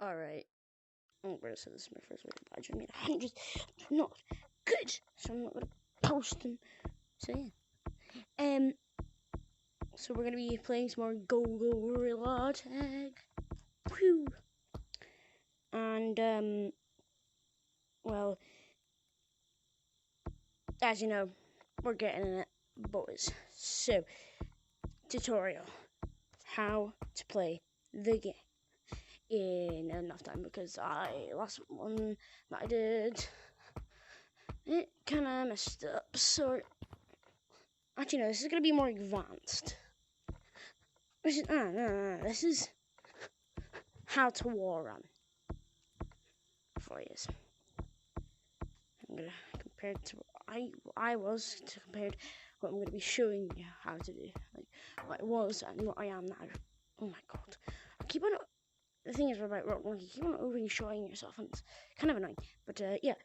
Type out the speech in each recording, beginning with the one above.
Alright. I'm gonna say this is my first video, but I just made 100. They're not good, so I'm not gonna post them. So yeah. So we're gonna be playing some more Go Gorilla Tag. Whew. And well, as you know, we're getting in it, boys. So, tutorial: how to play the game in enough time, because last one that I did, it kind of messed up. So actually, no, this is gonna be more advanced. No, this is how to wall run for you. I'm gonna compare it to what I was to compared what I'm gonna be showing you how to do, like what I was and what I am now. Oh my god! I keep on. The thing is about Rock, you keep on over-showing yourself, and it's kind of annoying. But yeah.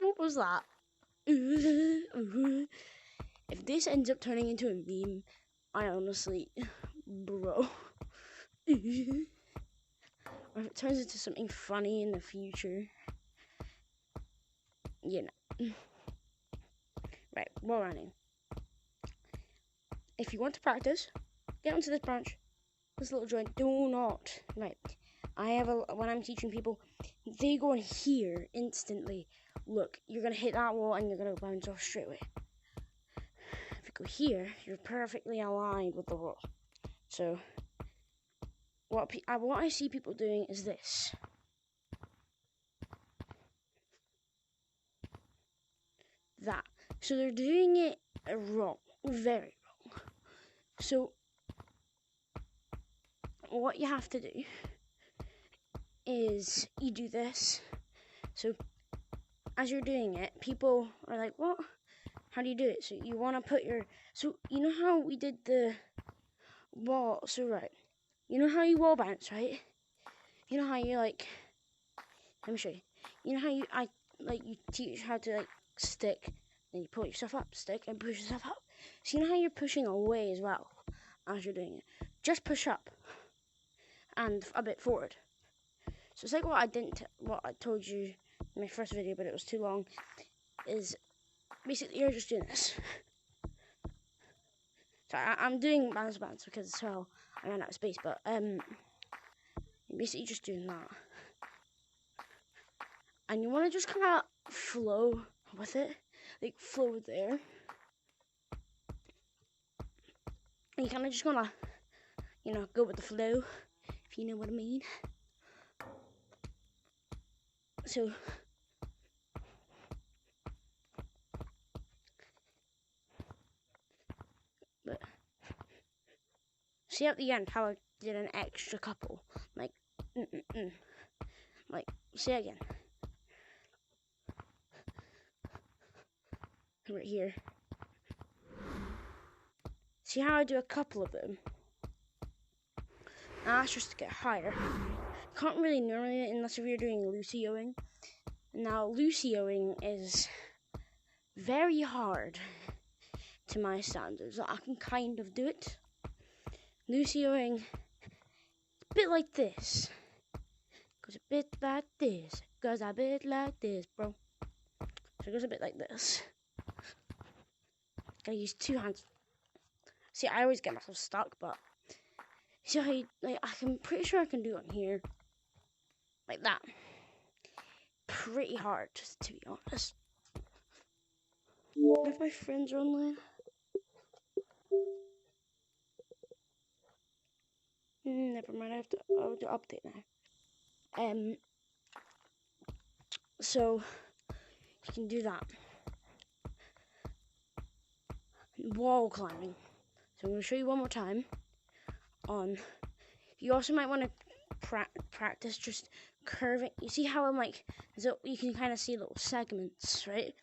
What was that? If this ends up turning into a meme, I honestly, bro. Or if it turns into something funny in the future, you know. Right, wall running. If you want to practice, get onto this branch, this little joint. Do not. Right. When I'm teaching people, they go in here instantly. Look, you're gonna hit that wall and you're gonna bounce off straight away. If you go here, you're perfectly aligned with the wall. So, what I see people doing is this. That. So they're doing it wrong, very wrong. So, what you have to do is you do this. So, as you're doing it, people are like, what? How do you do it? So you want to put so you know how we did the wall, so right, you know how you wall bounce, right? You know how you let me show you. You know how you teach how to stick, then you pull yourself up, stick and push yourself up. So you know how you're pushing away as well as you're doing it. Just push up and a bit forward. So it's like what I told you in my first video, but it was too long, is basically you're just doing this. So I'm doing bounce because I ran out of space, but you're basically just doing that. And you want to just kind of flow with it, like flow there. And you kind of just want to, go with the flow, if you know what I mean. So, but see at the end how I did an extra couple, like, like, say again. Right here. See how I do a couple of them? Now that's just to get higher. Can't really normally unless if you're doing Lucio-ing. Now Lucio-ing is very hard to my standards. I can kind of do it. Lucio-ing, a bit like this. Goes a bit like this. Goes a bit like this, bro. So it goes a bit like this. Gotta use two hands. See, I always get myself stuck, but see how I'm pretty sure I can do it here. Like that. Pretty hard, to be honest. What if my friends are online? Never mind, I'll have to update now. So you can do that. Wall climbing. So I'm going to show you one more time. You also might want to practice just curving. You see how I'm you can kind of see little segments, right?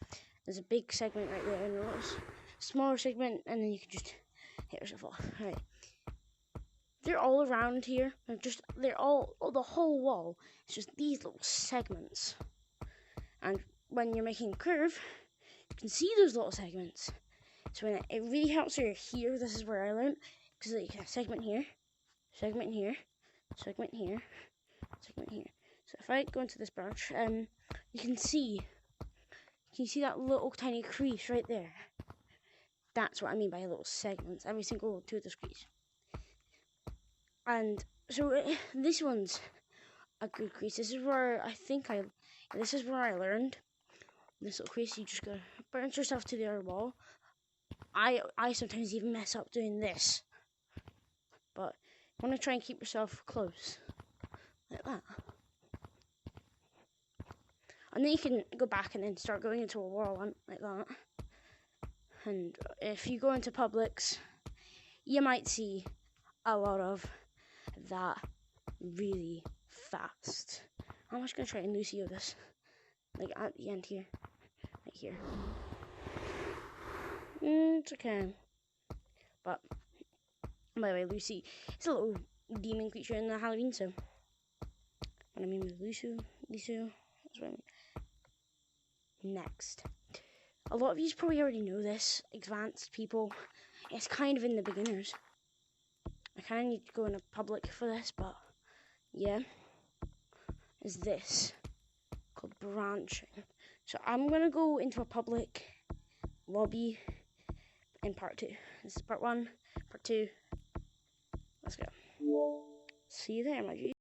There's a big segment right there and a little smaller segment, and then you can just hit yourself off. Right. They're all around here. They're all the whole wall. It's just these little segments. And when you're making a curve, you can see those little segments. So when it really helps when you're here, this is where I learned, because you can segment here, segment here, segment here, segment here. So if I go into this branch, you can see that little tiny crease right there. That's what I mean by little segments. Every single two of those creases. And so this one's a good crease. This is where this is where I learned. This little crease, you just gotta bounce yourself to the other wall. I sometimes even mess up doing this, but you want to try and keep yourself close, like that. And then you can go back and then start going into a wall like that. And if you go into Publix, you might see a lot of that really fast. I'm just gonna try and Lucio this, like at the end here, right here. It's okay. But by the way, Lucy is a little demon creature in the Halloween, so what I mean with Lucio, that's what I mean. Next, a lot of you probably already know this, advanced people. It's kind of in the beginners. I kind of need to go into public for this, but yeah, is this called branching. So I'm gonna go into a public lobby in part 2. This is part 1, part 2. Let's go. See you there, my G.